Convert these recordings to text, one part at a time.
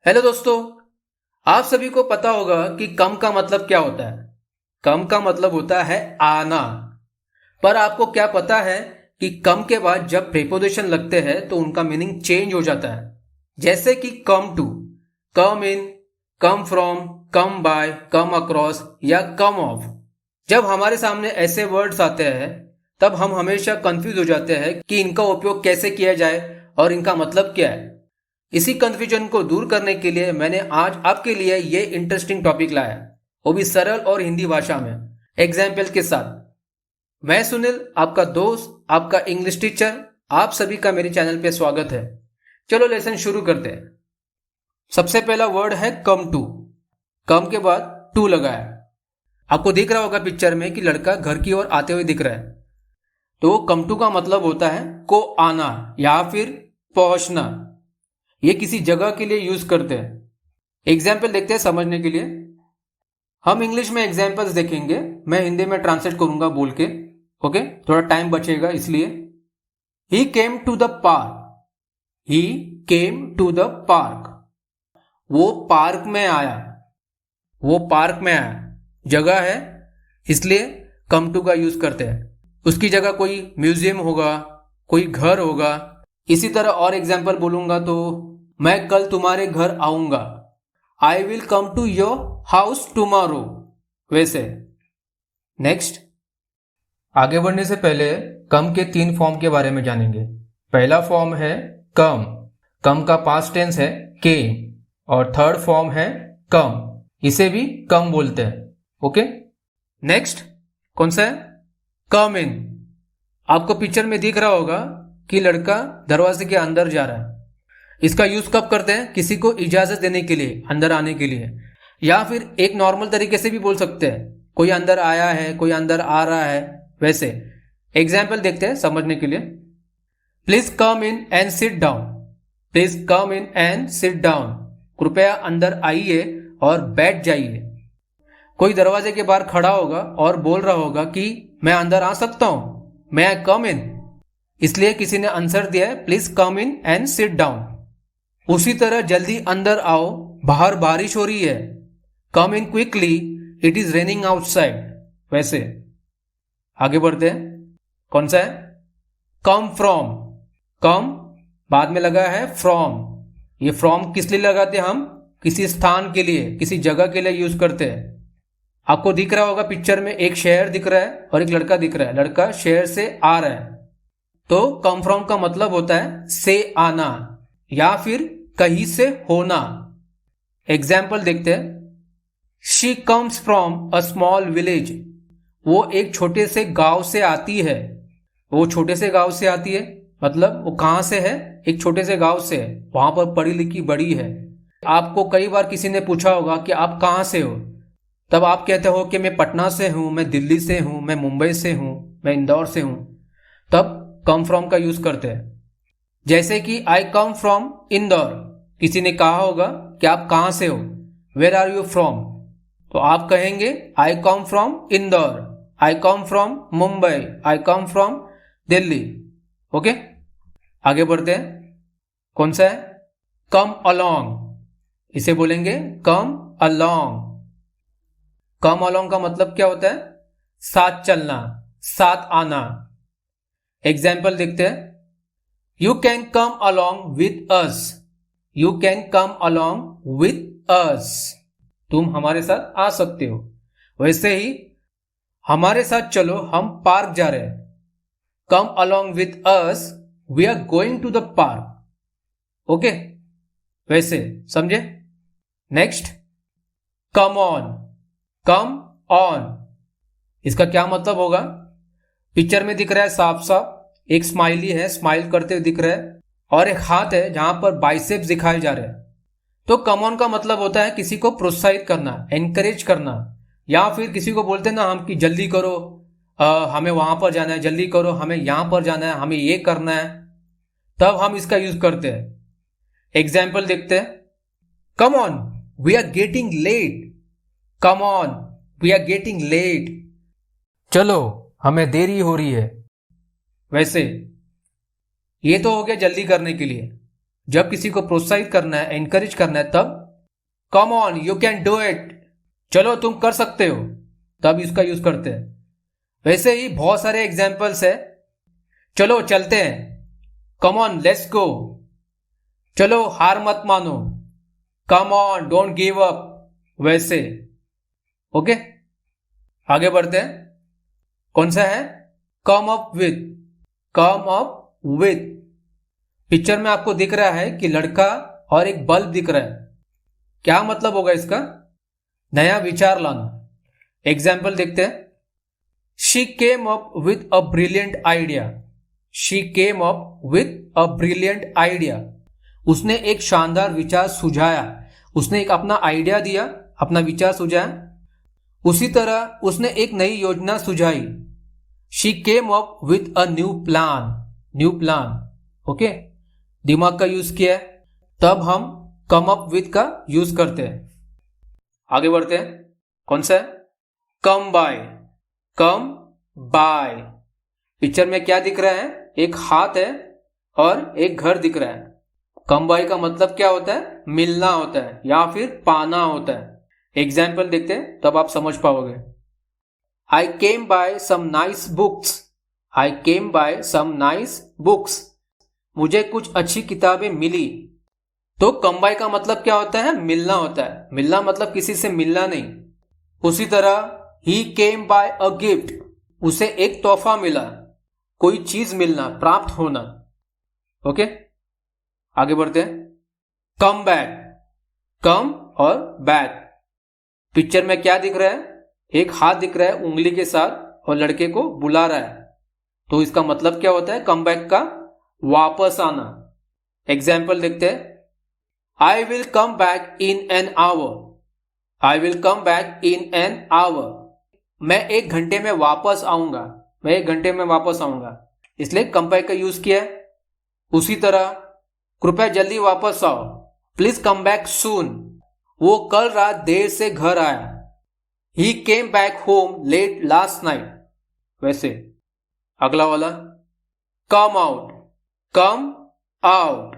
Hello दोस्तों। आप सभी को पता होगा कि कम का मतलब क्या होता है। कम का मतलब होता है आना। पर आपको क्या पता है कि कम के बाद जब प्रेपोजिशन लगते हैं तो उनका मीनिंग चेंज हो जाता है। जैसे कि come to, come in, come from, come by, come across या कम ऑफ। जब हमारे सामने ऐसे वर्ड्स आते हैं तब हम हमेशा कंफ्यूज हो जाते हैं कि इनका उपयोग कैसे किया जाए और इनका मतलब क्या है। इसी कंफ्यूजन को दूर करने के लिए मैंने आज आपके लिए ये इंटरेस्टिंग टॉपिक लाया, वो भी सरल और हिंदी भाषा में, एग्जाम्पल के साथ। मैं सुनील, आपका दोस्त, आपका इंग्लिश टीचर। आप सभी का मेरे चैनल पे स्वागत है। चलो लेसन शुरू करते हैं। सबसे पहला वर्ड है कम टू। कम के बाद टू लगाया। आपको दिख रहा होगा पिक्चर में कि लड़का घर की ओर आते हुए दिख रहा है। तो कम टू का मतलब होता है को आना या फिर पहुंचना। ये किसी जगह के लिए यूज करते हैं। एग्जाम्पल देखते हैं समझने के लिए। हम इंग्लिश में एग्जाम्पल्स देखेंगे, मैं हिंदी में ट्रांसलेट करूंगा बोल के। ओके, थोड़ा टाइम बचेगा इसलिए। He came to the park. He came to the park. वो पार्क में आया। वो पार्क में आया जगह है, इसलिए कम टू का यूज करते हैं। उसकी जगह कोई म्यूजियम होगा, कोई घर होगा। इसी तरह और एग्जाम्पल बोलूंगा तो मैं कल तुम्हारे घर आऊंगा। I will come to your house tomorrow. वैसे नेक्स्ट, आगे बढ़ने से पहले कम के 3 फॉर्म के बारे में जानेंगे। पहला फॉर्म है कम। कम का पास्ट टेंस है केम। और थर्ड फॉर्म है कम, इसे भी कम बोलते हैं। ओके, नेक्स्ट कौन सा है? कम इन। आपको पिक्चर में दिख रहा होगा कि लड़का दरवाजे के अंदर जा रहा है। इसका यूज कब करते हैं? किसी को इजाजत देने के लिए, अंदर आने के लिए। या फिर एक नॉर्मल तरीके से भी बोल सकते हैं, कोई अंदर आया है, कोई अंदर आ रहा है। वैसे एग्जाम्पल देखते हैं समझने के लिए। Please come in and sit down. Please come in and sit down. कृपया अंदर आइए और बैठ जाइए। कोई दरवाजे के बाहर खड़ा होगा और बोल रहा होगा कि मैं अंदर आ सकता हूं, मैं आई कम इन। इसलिए किसी ने आंसर दिया है please come in and sit down. उसी तरह जल्दी अंदर आओ, बाहर बारिश हो रही है। Come in quickly, it is raining outside. वैसे आगे बढ़ते हैं। कौन सा है? कम फ्रॉम। कम बाद में लगा है फ्रॉम। ये फ्रॉम किस लिए लगाते हैं? हम किसी स्थान के लिए, किसी जगह के लिए यूज करते हैं। आपको दिख रहा होगा पिक्चर में एक शहर दिख रहा है और एक लड़का दिख रहा है। लड़का शहर से आ रहा है, तो कम फ्रॉम का मतलब होता है से आना या फिर कहीं से होना। एग्जाम्पल देखते हैं। She comes from a small village. वो एक छोटे से गांव से आती है। वो छोटे से गांव से आती है मतलब वो कहां से है? एक छोटे से गांव से है, वहां पर पढ़ी लिखी बड़ी है। आपको कई बार किसी ने पूछा होगा कि आप कहां से हो, तब आप कहते हो कि मैं पटना से हूं, मैं दिल्ली से हूं, मैं मुंबई से हूं, मैं इंदौर से हूं। तब कम फ्रॉम का यूज करते हैं। जैसे कि आई कम फ्रॉम इंदौर। किसी ने कहा होगा कि आप कहां से हो, वेयर आर यू फ्रॉम, तो आप कहेंगे I come from Indore, I come from Mumbai, I come from Delhi. Okay, आगे बढ़ते हैं। कौन सा है? Come along. इसे बोलेंगे कम अलोंग। कम अलोंग का मतलब क्या होता है? साथ चलना, साथ आना। एग्जाम्पल देखते हैं। You can come along with us. You can come along with अस। तुम हमारे साथ आ सकते हो। वैसे ही हमारे साथ चलो, हम पार्क जा रहे हैं। Come along with us, we are going to the park. Okay, वैसे समझे? Next, come on. Come on, इसका क्या मतलब होगा? पिक्चर में दिख रहा है साफ साफ, एक स्माइली है, स्माइल करते हुए दिख रहा है, और एक हाथ है जहां पर बाइसेप्स दिखाए जा रहे हैं। तो कम ऑन का मतलब होता है किसी को प्रोत्साहित करना, एनकरेज करना। या फिर किसी को बोलते हैं ना हम कि जल्दी करो, हमें वहां पर जाना है, जल्दी करो, हमें यहां पर जाना है, हमें ये करना है। तब हम इसका यूज करते हैं। एग्जाम्पल देखते हैं। Come on, we are getting late. Come on, we are getting late. चलो, हमें देरी हो रही है। वैसे ये तो हो गया जल्दी करने के लिए। जब किसी को प्रोत्साहित करना है, एनकरेज करना है, तब come on you can do it, चलो तुम कर सकते हो, तब इसका यूज करते हैं। वैसे ही बहुत सारे एग्जाम्पल्स है। चलो चलते हैं, कम ऑन लेट्स गो, चलो हार मत मानो, come on don't give up, वैसे। ओके, आगे बढ़ते हैं। कौन सा है? कम up with, come up with. Picture में आपको दिख रहा है कि लड़का और एक बल्ब दिख रहा है। क्या मतलब होगा इसका? नया विचार लाना। एग्जाम्पल देखते हैं। She came up with a brilliant idea, she came up with a brilliant idea. उसने एक शानदार विचार सुझाया, उसने एक अपना आइडिया दिया, अपना विचार सुझाया। उसी तरह उसने एक नई योजना सुझाई, she came up with a new plan, new plan. Okay, दिमाग का यूज किया है, तब हम कम अप विथ का यूज करते हैं। आगे बढ़ते हैं। कौन सा है? Come by, come by. Picture में क्या दिख रहा है? एक हाथ है और एक घर दिख रहा है। कम बाय का मतलब क्या होता है? मिलना होता है या फिर पाना होता है। एग्जाम्पल देखते हैं, तब आप समझ पाओगे। I came by some nice books, I came by some nice books. मुझे कुछ अच्छी किताबें मिली। तो कम बाय का मतलब क्या होता है? मिलना होता है। मिलना मतलब किसी से मिलना नहीं। उसी तरह ही केम बाय अ गिफ्ट, उसे एक तोहफा मिला, कोई चीज मिलना, प्राप्त होना। ओके, आगे बढ़ते हैं। कम बैक, कम और बैक। पिक्चर में क्या दिख रहा है? एक हाथ दिख रहा है उंगली के साथ और लड़के को बुला रहा है। तो इसका मतलब क्या होता है? कम बैक का वापस आना। एग्जाम्पल देखते हैं। आई will come back in an hour, I will come back in an hour. मैं 1 घंटे में वापस आऊंगा, मैं 1 घंटे में वापस आऊंगा, इसलिए कम बैक का यूज किया है। उसी तरह कृपया जल्दी वापस आओ, प्लीज कम बैक सून। वो कल रात देर से घर आया, he came back home late last night, वैसे। अगला वाला कम आउट, कम आउट।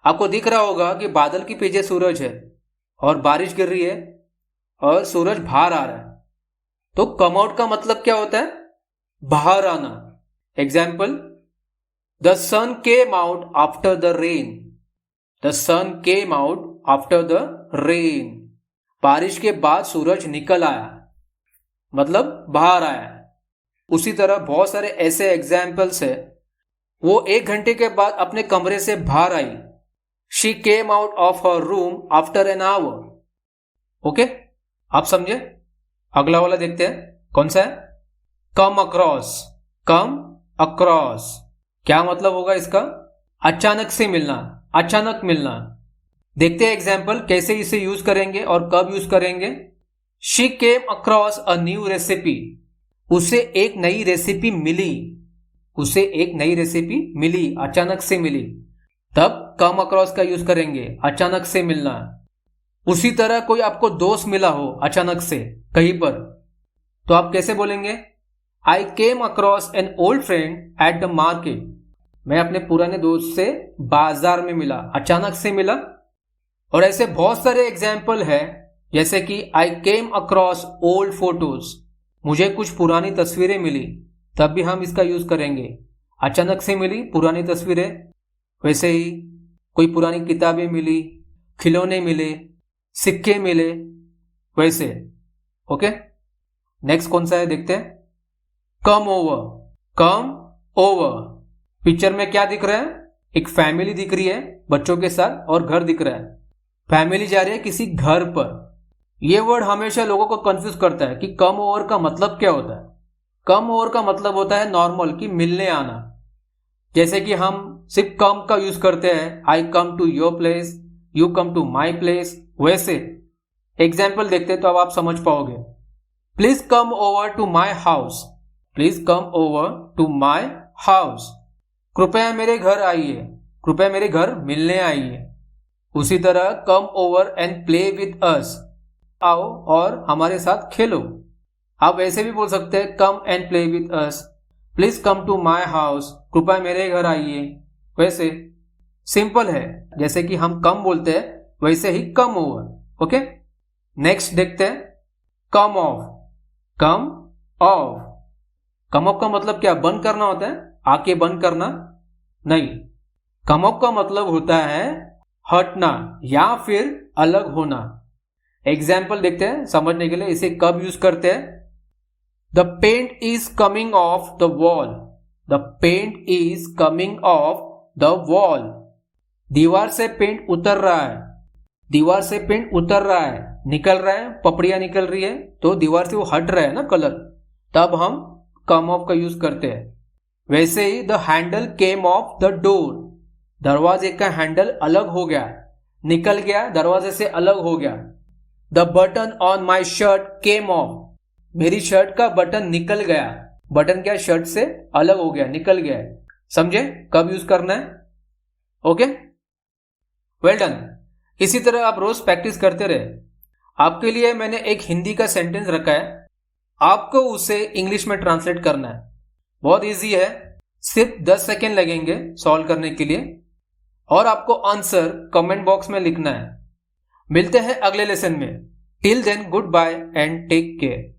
आपको दिख रहा होगा कि बादल के पीछे सूरज है और बारिश गिर रही है और सूरज बाहर आ रहा है। तो कम आउट का मतलब क्या होता है? बाहर आना। Example, the sun came out after the rain, the sun came out after the rain. बारिश के बाद सूरज निकल आया, मतलब बाहर आया। उसी तरह बहुत सारे ऐसे एग्जाम्पल्स है। वो 1 घंटे के बाद अपने कमरे से बाहर आई, she came out of her room after an hour. Okay, आप समझे? अगला वाला देखते हैं। कौन सा है? Come across, come across. क्या मतलब होगा इसका? अचानक से मिलना, अचानक मिलना। देखते हैं एग्जाम्पल कैसे इसे यूज करेंगे और कब यूज करेंगे। She came across a new recipe, उसे एक नई रेसिपी मिली, उसे एक नई रेसिपी मिली, अचानक से मिली। तब कम अक्रॉस का यूज करेंगे, अचानक से मिलना। उसी तरह कोई आपको दोस्त मिला हो अचानक से कहीं पर, तो आप कैसे बोलेंगे? I came across an old friend at the market, मैं अपने पुराने दोस्त से बाजार में मिला, अचानक से मिला। और ऐसे बहुत सारे एग्जाम्पल है, जैसे कि आई केम अक्रॉस ओल्ड फोटोज, मुझे कुछ पुरानी तस्वीरें मिली, तब भी हम इसका यूज करेंगे। अचानक से मिली पुरानी तस्वीरें। वैसे ही कोई पुरानी किताबें मिली, खिलौने मिले, सिक्के मिले, वैसे। ओके, नेक्स्ट कौन सा है देखते हैं। Come over, come over. Picture में क्या दिख रहा है? एक फैमिली दिख रही है बच्चों के साथ और घर दिख रहा है। फैमिली जा रही है किसी घर पर। यह वर्ड हमेशा लोगों को कंफ्यूज करता है कि कम ओवर का मतलब क्या होता है। कम ओवर का मतलब होता है नॉर्मल, कि मिलने आना। जैसे कि हम सिर्फ कम का यूज करते हैं, I come to your place, you come to my place, वैसे। एग्जाम्पल देखते तो अब आप समझ पाओगे। Please come over to my house, please come over to my house. कृपया मेरे घर आइए, कृपया मेरे घर मिलने आइए। उसी तरह come over and play with अस, आओ और हमारे साथ खेलो। आप ऐसे भी बोल सकते हैं come and play with us, please come to my house, कृपया मेरे घर आइए, वैसे। सिंपल है, जैसे कि हम कम बोलते हैं वैसे ही कम ओवर। ओके, नेक्स्ट देखते हैं come off. Come off, come off का मतलब क्या? बंद करना होता है, आंखें बंद करना नहीं। कम ऑफ का मतलब होता है हटना या फिर अलग होना। एग्जाम्पल देखते हैं समझने के लिए, इसे कब यूज करते हैं। The paint is coming off the wall. The paint is coming off the wall. दीवार से पेंट उतर रहा है। दीवार से पेंट उतर रहा है, निकल रहा है, पपड़ियां निकल रही है, तो दीवार से वो हट रहा है ना कलर, तब हम कम ऑफ का यूज करते हैं। वैसे ही the handle came off the door. दरवाजे का हैंडल अलग हो गया, निकल गया, दरवाजे से अलग हो गया। The button on my shirt came of. मेरी शर्ट का बटन निकल गया। बटन क्या? शर्ट से अलग हो गया, निकल गया। समझे कब यूज करना है? Okay, well done. इसी तरह आप रोज प्रैक्टिस करते रहे। आपके लिए मैंने एक हिंदी का सेंटेंस रखा है, आपको उसे इंग्लिश में ट्रांसलेट करना है। बहुत इजी है, सिर्फ 10 सेकेंड लगेंगे सॉल्व करने के लिए, और आपको आंसर कमेंट बॉक्स में लिखना है। मिलते हैं अगले लेसन में। Till then goodbye and take care.